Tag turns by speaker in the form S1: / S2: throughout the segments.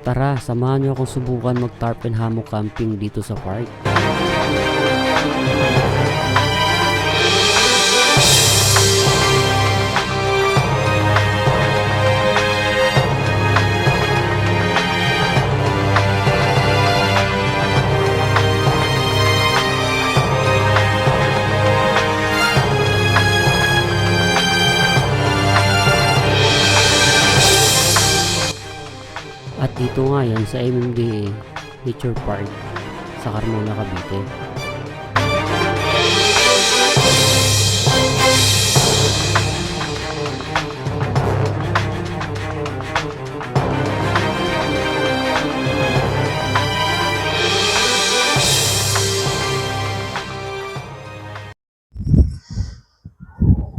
S1: Tara, samahan niyo akong subukan mag-tarp and hammock camping dito sa park. At dito nga yan sa MMDA Nature Park sa Carmona, Cavite.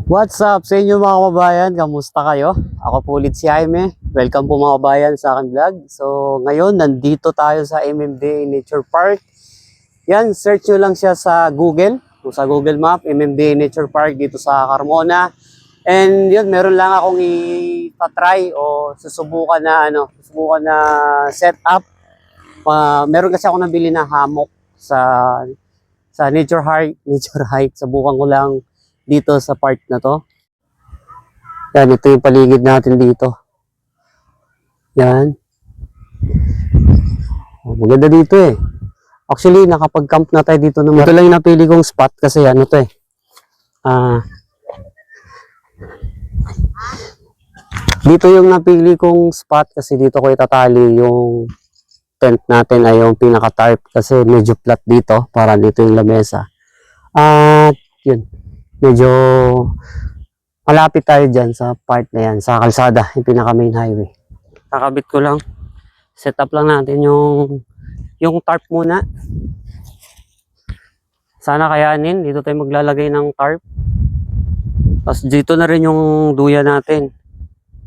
S2: What's up sa inyo mga kababayan? Kamusta kayo? Ako po ulit si Jaime. Welcome po mga kababayan sa aking vlog. So ngayon nandito tayo sa MMDA Nature Park. Yan, search nyo lang siya sa Google. Sa Google Map, MMDA Nature Park dito sa Carmona. And yun, meron lang akong itatry o susubukan na setup. Meron kasi ako nabili na hammock sa Nature Hike. Subukan ko lang dito sa part na to. Yan, ito yung paligid natin dito. Yan. Maganda dito eh. Actually, nakapag-camp na tayo dito naman. Ito lang yung napili kong spot kasi ano to eh. Dito yung napili kong spot kasi dito ko itatali yung tent natin ay yung pinaka-tarp kasi medyo flat dito para dito yung lamesa. At yun. Medyo malapit tayo dyan sa part na yan, sa kalsada, yung pinaka main highway. Kakabit ko lang. Set up lang natin yung tarp muna. Sana kayanin. Dito tayo maglalagay ng tarp. Tapos dito na rin yung duya natin.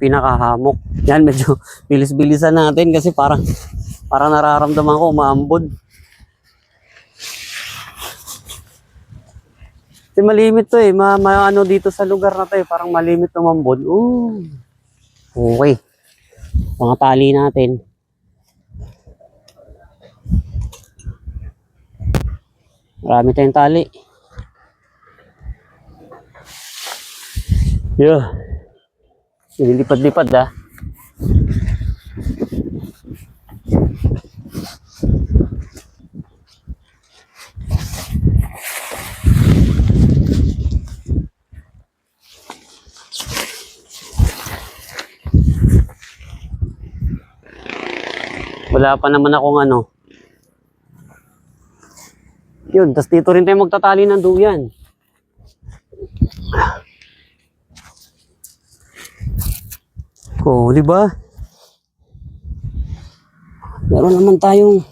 S2: Pinaka-hammock. Yan, medyo bilis-bilisan natin kasi parang nararamdaman ko umaambod. Kasi malimit to eh. Ano dito sa lugar na to eh. Parang malimit umambod. Okay. Mga tali natin. Marami tayong tali. Yeah. Nililipad-lipad ah. Wala pa naman akong ano. Yun, tas dito rin tayo magtatali ng duyan. Oh, di ba? Meron naman tayong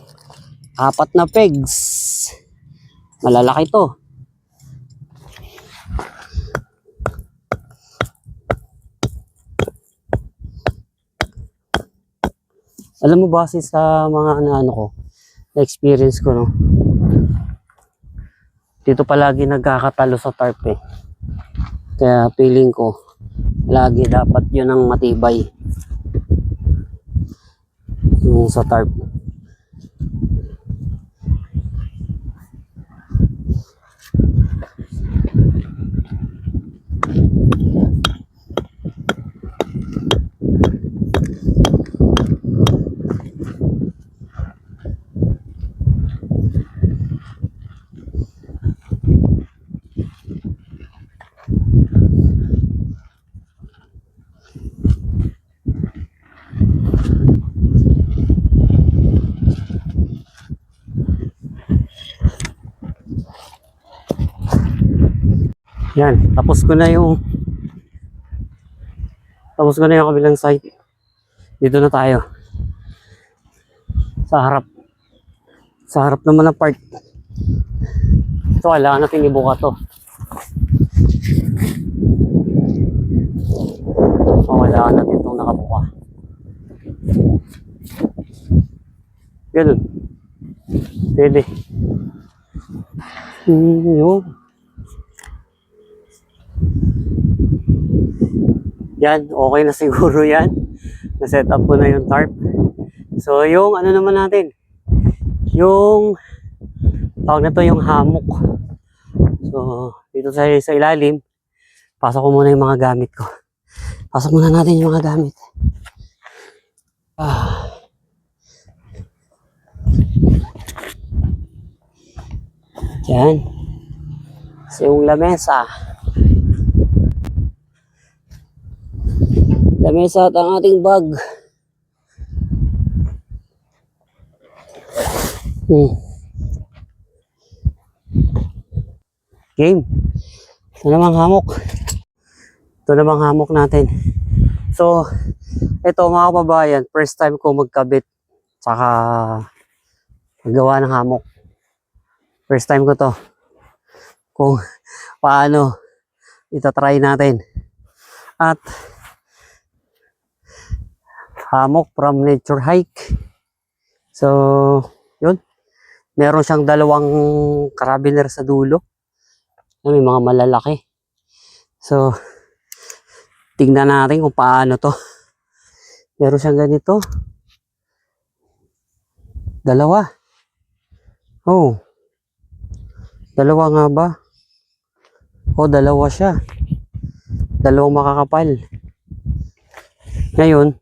S2: 4 na pegs. Malalaki to. Alam mo base sa mga ano ko, na experience ko no. Dito palagi nagkakatalo sa tarp eh. Kaya feeling ko lagi dapat 'yun ang matibay. Yung sa tarp. Yan, tapos ko na yung kabilang side. Dito na tayo. Sa harap. Sa harap naman ng part. Ito, kailangan natin ibuka to. Kailangan natin itong nakabuka. Ganun. Pwede. Yun. Yan, okay na siguro yan. Na-set up ko na yung tarp. So, yung ano naman natin, yung tawag na to yung hammock. So, dito sa ilalim, pasok ko muna yung mga gamit ko. Pasok muna natin yung mga gamit. Yan. So, yung lamesa. Lamesa at ang ating bag. Game. Ito namang hammock. Ito namang hammock natin. So, ito mga kababayan, first time ko magkabit saka maggawa ng hammock. First time ko to. Kung paano itatry natin. At hammock from Nature Hike. So, yun. Meron siyang dalawang carabiner sa dulo. May mga malalaki. So, tingnan natin kung paano to. Meron siyang ganito. Dalawa. Oh. Dalawa nga ba? Oh, dalawa siya. Dalawang makakapal. Ngayon,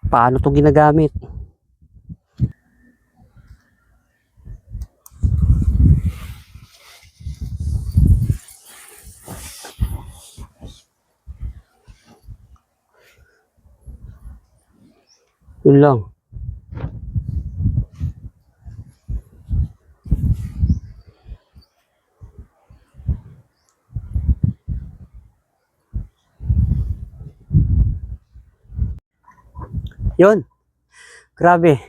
S2: paano to ginagamit? Yun lang. Yun. Grabe.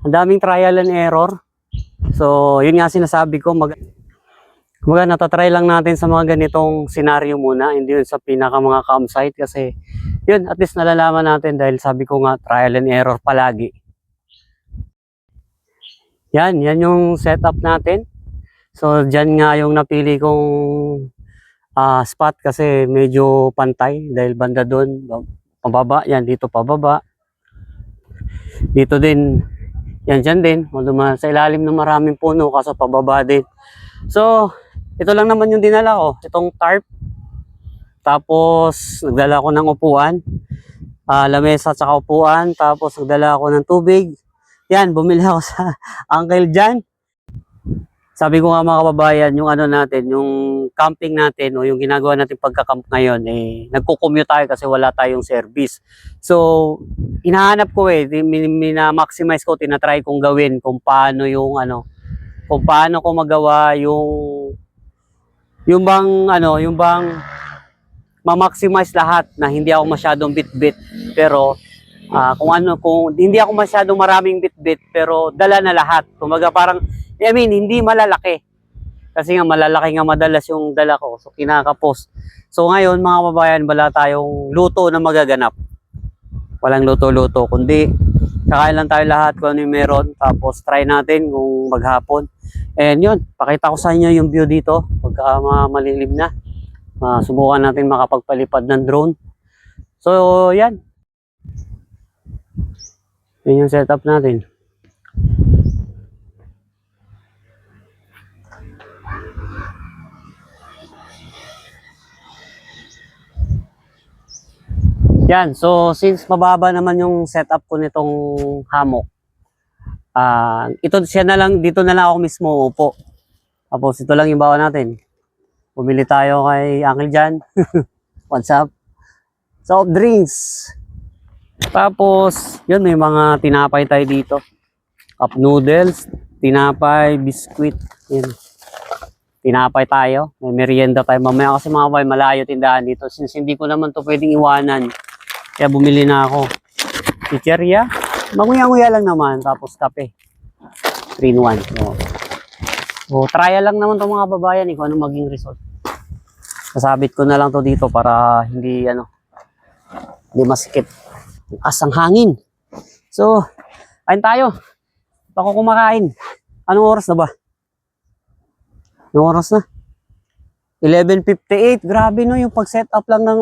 S2: Ang daming trial and error. So, yun nga sinasabi ko, natatry lang natin sa mga ganitong senaryo muna, hindi yun sa pinaka mga campsite kasi yun, at least nalalaman natin dahil sabi ko nga, trial and error palagi. Yan yung setup natin. So, dyan nga yung napili kong spot kasi medyo pantay dahil banda doon, pababa, yan dito pababa. Dito din, yan dyan din, sa ilalim ng maraming puno kaso pababa din. So, ito lang naman yung dinala ko, itong tarp. Tapos, nagdala ko ng upuan, lamesa at saka upuan. Tapos, nagdala ako ng tubig. Yan, bumili ako sa Uncle Jan. Sabi ko nga mga kababayan, yung ano natin, yung camping natin o yung ginagawa natin pagka-camp ngayon, nagko-commute tayo kasi wala tayong service. So, hinahanap ko mina-maximize ko, tinatry kong gawin kung paano kung paano ko magawa yung bang ma-maximize lahat na hindi ako masyadong bit-bit pero kung hindi ako masyadong maraming bit-bit pero dala na lahat. Kumaga parang hindi malalaki. Kasi nga malalaki nga madalas yung dala ko. So kinakapos. So ngayon mga kababayan, wala tayong luto na magaganap. Walang luto-luto kundi kakain lang tayo lahat kung ano yung meron. Tapos try natin kung maghapon. And yun, pakita ko sa inyo yung view dito pagka malilim na. Subukan natin makapagpalipad ng drone. So yan. Yun yung setup natin. Yan, so since mababa naman yung setup ko nitong hammock, dito na lang ako mismo upo. Tapos ito lang yung bawa natin. Bumili tayo kay Uncle Jan. What's up? Soft drinks. Tapos, yun, may mga tinapay tayo dito. Cup noodles, tinapay, biskuit. Yun. Tinapay tayo. May merienda tayo mamaya kasi mga boy, malayo tindahan dito. Since hindi ko naman to pwedeng iwanan. Kaya bumili na ako. Chicheria. Manguya-nguya lang naman. Tapos kape. 3-in-1. So, trial lang naman to mga babayan. Kung ano maging result. Sasabit ko na lang to dito para hindi masikip. Asang hangin. So, kain tayo. Bako kumakain. Anong oras na ba? Anong oras na? 11:58. Grabe no, yung pag-setup lang ng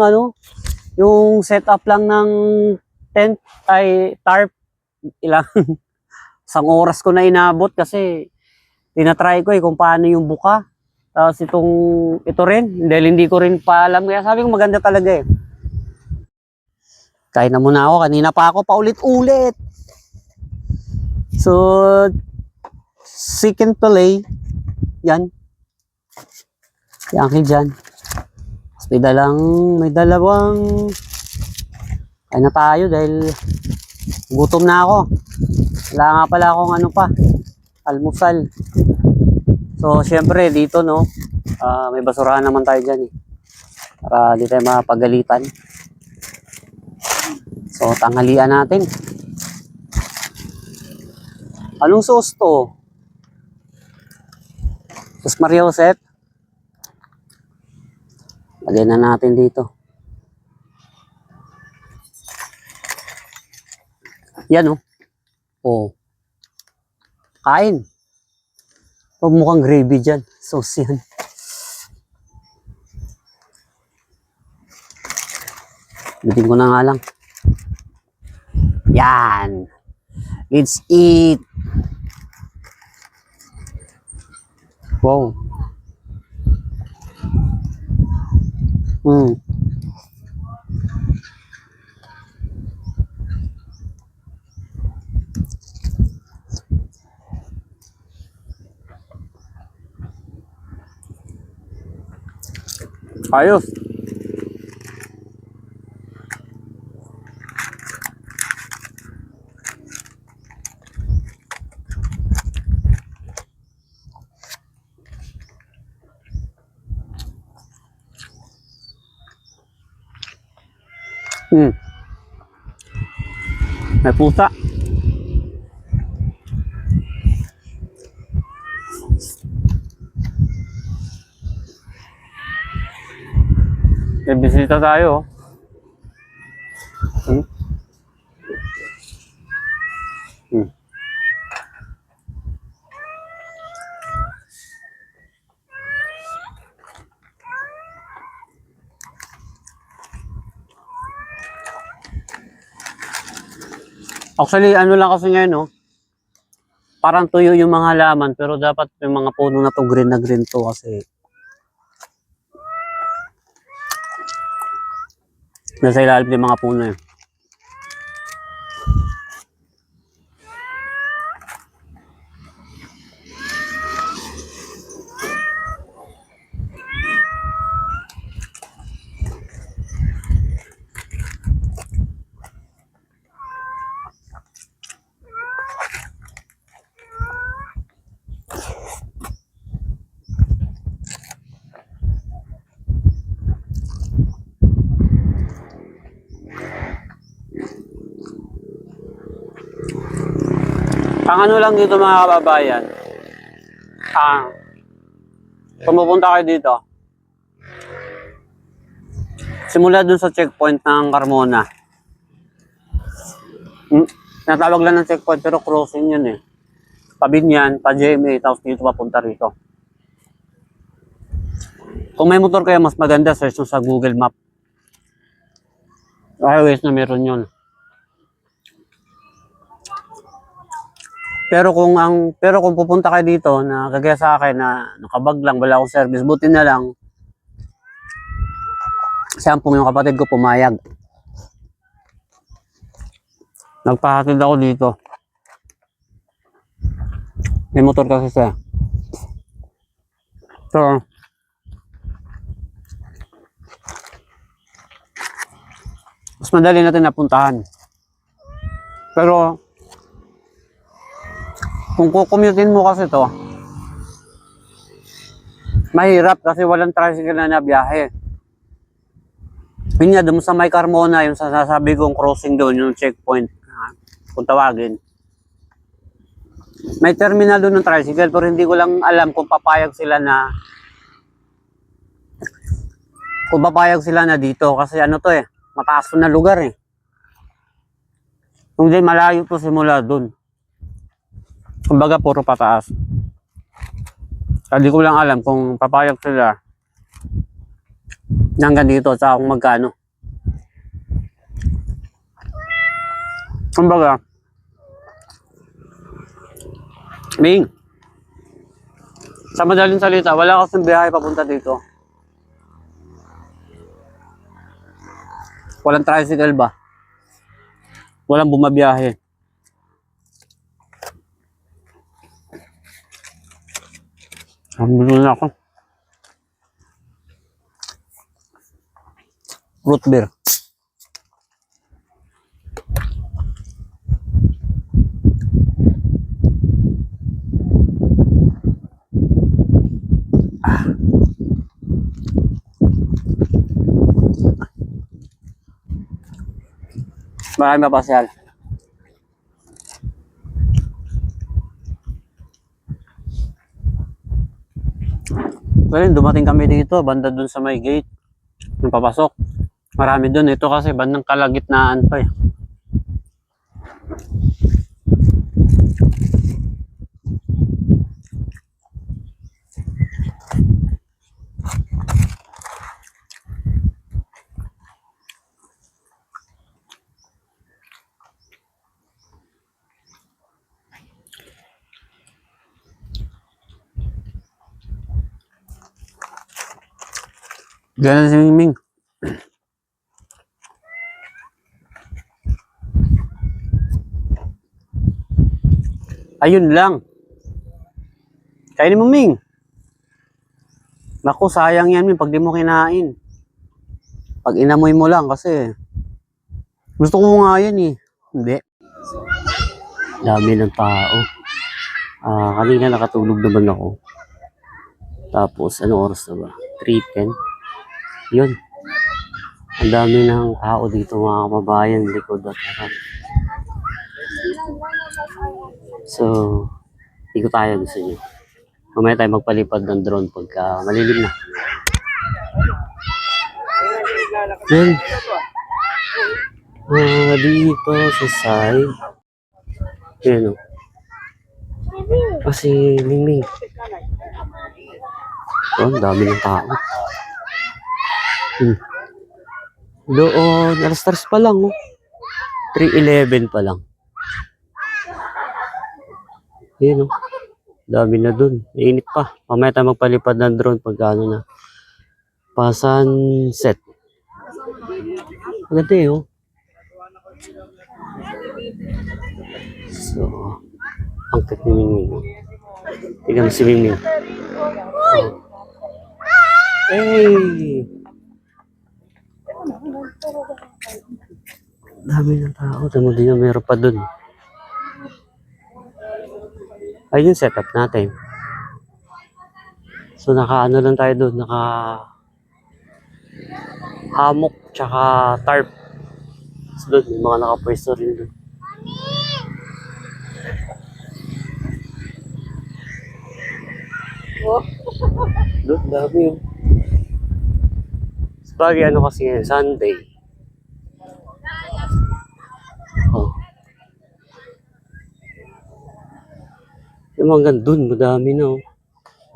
S2: yung setup lang ng tent ay tarp ilang isang oras ko na inabot kasi tinatry ko kung paano yung buka. Tapos ito rin, dahil hindi ko rin pa alam. Kaya sabi ko maganda talaga eh. Kain na muna ako. Kanina pa ako paulit-ulit. So, second fillet. Yan. Yang dyan. Tapos may dalawang kain na tayo dahil gutom na ako. Wala nga pala akong almusal. So, syempre dito may basurahan naman tayo dyan eh. Para di tayo mapagalitan. So, tanghalian natin. Anong sauce to? Sauce Maria Josep. Lagyan na natin dito. Yan oh. Oh. Kain. Oh, mukhang gravy dyan. Sauce yan. Bitin ko na nga lang. Yan. Let's eat. Wow. Ayos. May pusa. May bisita tayo. Actually, ano lang kasi ngayon, parang tuyo yung mga halaman, pero dapat yung mga puno na to green na green to kasi nasa ilalim yung mga puno yun. Ang ano lang dito mga kababayan, pumupunta kayo dito, simula dun sa checkpoint ng Carmona. Natawag lang ng checkpoint pero crossing yun eh. Pabinyan, pa GMA, tapos dito papunta rito. Kung may motor kayo, mas maganda search sa Google Map. Highways na meron yun. Pero kung pupunta kayo dito na kagaya sa akin na nakabag lang, wala akong service, buti na lang sampung yung kapatid ko pumayag. Nagpahatid ako dito. May motor kasi siya. So, mas madali natin napuntahan. Pero kung kukommutein mo kasi to, mahirap kasi walang tricycle na nabiyahe. Yun nga, doon sa may Carmona, yung sasabi kong crossing doon, yung checkpoint, kung tawagin. May terminal doon ng tricycle, pero hindi ko lang alam kung papayag sila na dito. Kasi ano to mataas na lugar eh. Kung di malayo to simula doon. Kumbaga puro pataas. Hindi ko lang alam kung papayag sila hanggang dito sa kung magkano. Kumbaga Ming, sa madaling salita, wala kasing biyahe papunta dito. Walang tricycle ba? Walang bumabiyahe. Nabilo na ako. Root beer. Marami mapasyal. Well, dumating kami dito, banda dun sa may gate. Nung papasok. Marami dun. Ito kasi bandang kalagitnaan pa eh. Ganun si Ming. Ayun lang. Kainin mo, Ming. Naku, sayang yan, Ming, pag di mo kinain. Pag inamoy mo lang kasi gusto ko nga yan eh. Hindi. Dami ng tao. Kanina nakatulog naman ako. Tapos, anong oras na ba? 3:10. Yun. Ang dami ng tao dito mga kababayan. Likod at harap. So, ikot tayo gusto nyo. Mamaya tayo magpalipad ng drone pagka malilim na. Then, dito sa side. Yan o. Kasi Mingming. Oh, ang dami ng tao. Doon, alas 3 pa lang oh. 3:11 pa lang. Yan oh. Dami na dun. Mainit pa. Mamaya tayo magpalipad ng drone pagka ano na. Pa-sunset. Maganda eh oh. So, ang kat ni Mingming. Tignan mo si Mingming. Hey! Dami ng tao. Tamo din yung meron pa dun. Ayun yung setup natin. So, naka-ano lang tayo dun. Naka-hammock tsaka tarp. So, dun, yung mga naka-pwesto rin dun. Doon, dami yun. Sabagay, ano kasi ngayon, Sunday. Oh. Yung hanggang dun, madami na oh.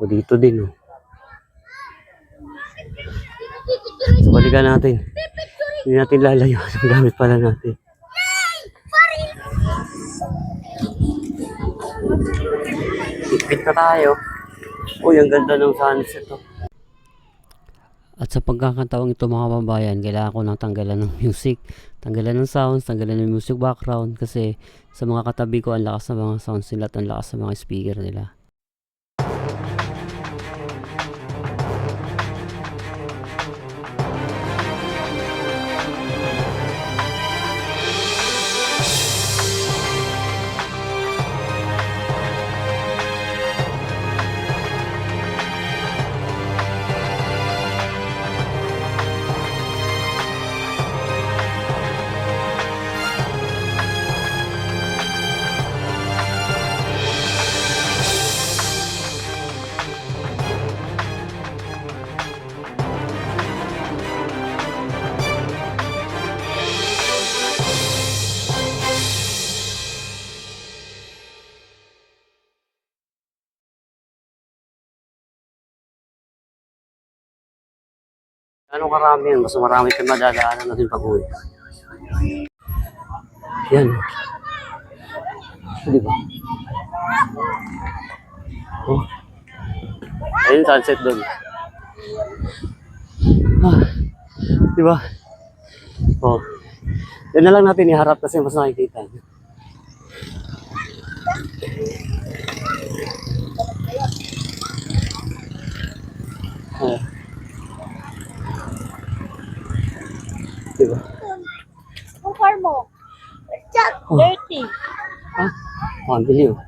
S2: O dito din oh. So, balikan natin. Hindi natin lalayo. Ang gamit pala natin. Ipit na tayo. Uy, ang ganda ng sunset oh. At sa pagkakataong ito mga kababayan, kailangan ko nang tanggalan ng music, tanggalan ng sounds, tanggalan ng music background kasi sa mga katabi ko ang lakas ng mga sounds nila at ang lakas ng mga speaker nila. Ano karami yan? Mas marami tayong madadaanan natin pag-uwi. Yan. Di ba? Oh. Ayun, sunset doon. Ah, di ba? Oh. Yan na lang natin iharap kasi mas nakikita. Ah. Di ba?
S3: Ang car mo. Chat,
S2: Oh.
S3: dirty.
S2: Ah, pambili oh.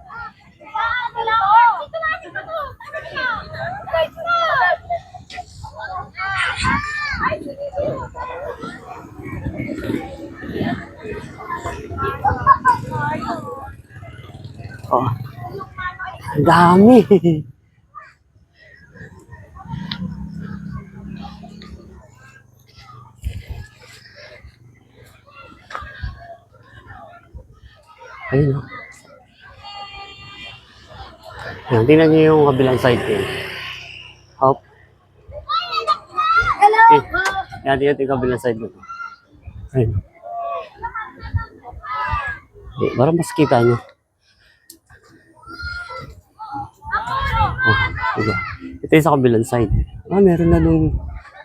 S2: Oh. Ang dami. Ayun oh. Yan, tingnan niyo yung kabilang side ko. Hop.
S3: Hello.
S2: Eh, yan, tingnan yung kabilang side ko. Ayun. Eh, parang mas kita niyo. Oh, diba? Ito yung sa kabilang side. Ah, meron na nung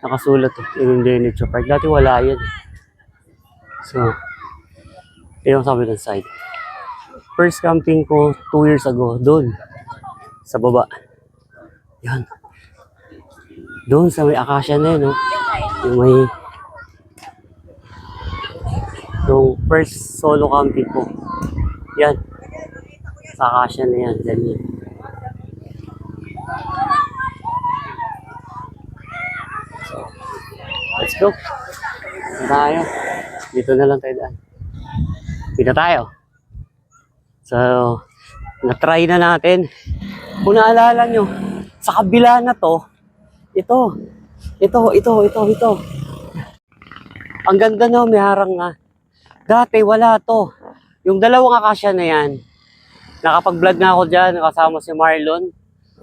S2: nakasulat yung Nature Park. Dati wala yan. So, ito yung sa kabilang side. First camping ko 2 years ago, doon. Sa baba. Yan. Doon sa may acacia na yun, no? Yung may... Yung first solo camping ko. Yan. Sa acacia na yan. Ganyan. So, let's go. Tayo. Dito na lang tayo daan. Dito tayo. So, na-try na natin. Kung naalala nyo, sa kabila na to, ito. Ang ganda no, may harang nga. Dati wala to. Yung dalawang akasya na yan, nakapag-vlog na ako dyan, kasama si Marlon.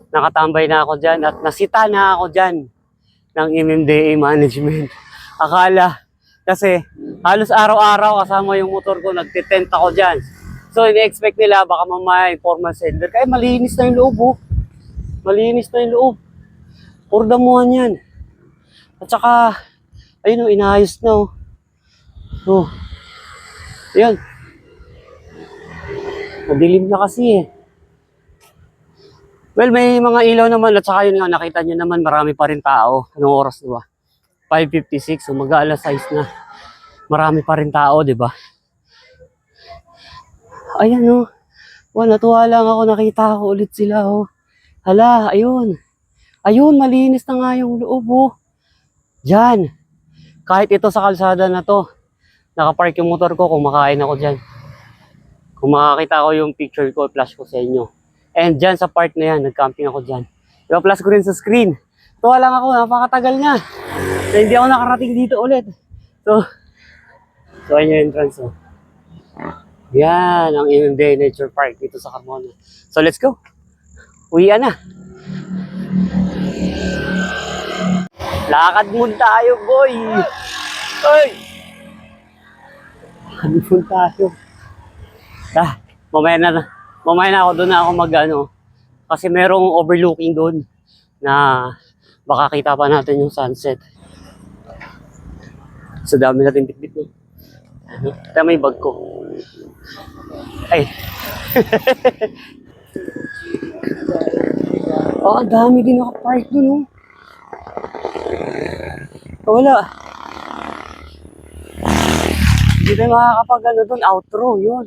S2: Nakatambay na ako dyan at nasita na ako dyan ng MMDA management. Akala, kasi halos araw-araw kasama yung motor ko, nagtitent ako dyan. So, ini-expect nila baka mamaya informal seller. Kaya malinis na yung loob, oh. Malinis na yung loob. Puro damuhan yan. At saka, ayun oh, inayos na oh. Oh. Ayan. Madilim na kasi eh. Well, may mga ilaw naman at saka yun nga, nakita nyo naman marami pa rin tao. Anong oras diba? 5:56, so mag-aalas 6 na. Marami pa rin tao, diba? Ayan oh. Natuwa lang ako, nakita ko ulit sila oh. Hala, ayun. Ayun, malinis na nga yung loob oh. Diyan. Kahit ito sa kalsada na to, nakapark yung motor ko, kumakain ako dyan. Kung makakita ko yung picture ko, flash ko sa inyo. And dyan sa part na yan, nag-camping ako dyan. Diba, flash ko rin sa screen. Tuwa lang ako, napakatagal na. So, hindi ako nakarating dito ulit. So ayun yung entrance oh. Yan, ang MMDA Nature Park dito sa Carmona. So, let's go. Uwian na. Lakad mo tayo, boy. Oy! Lakad mo tayo. Mamaya na ako doon na ako mag-ano. Kasi merong overlooking doon na baka kita pa natin yung sunset. So, dami natin bitbit no. Ito may bag ko. Ay. Oh, ang dami din naka-park doon, oh. Wala. Hindi tayo makakapag-ano doon, outro, yun.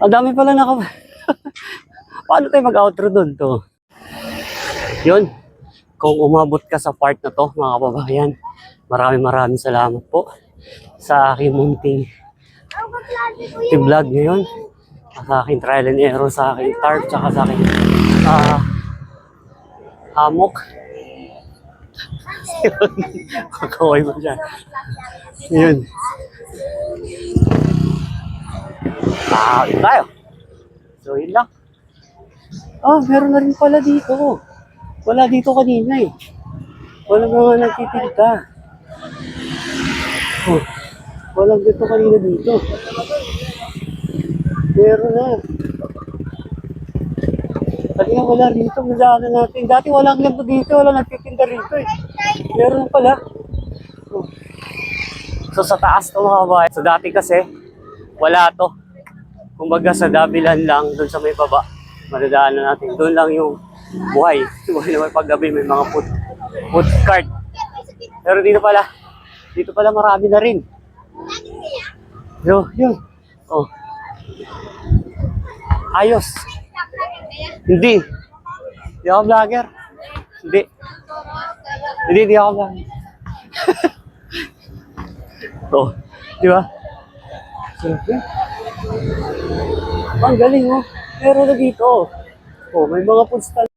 S2: Ang dami pala Paano tayo mag-outro doon, to? Yun. Kung umabot ka sa part na to, mga kababayan, maraming salamat po sa aking munting vlog ngayon. Sa aking trial and error, sa aking tarp, tsaka sa aking hammock. Kakaway mo siya. Yun. Yun tayo. So, yun lang. Meron na rin pala dito. Wala dito kanina eh. Wala mga nagtitinda. Walang dito kanina dito. Meron na. Kanina wala rito, madaanan natin. Dati walang ganito dito, wala nagtitinda rito eh. Meron na pala. Oh. So sa taas to mga kabayan. So dati kasi, wala to. Kumbaga sa dabilan lang, doon sa may baba. Madadaanan natin. Doon lang yung buhay. Buhay na may paggabi, may mga food cart. Pero dito pala marami na rin. Yun. Oh. Ayos. Hindi. Hindi ako vlogger. Hindi ako vlogger. Oh, di ba? Ang galing oh. Meron na dito. Oh, may mga food stall.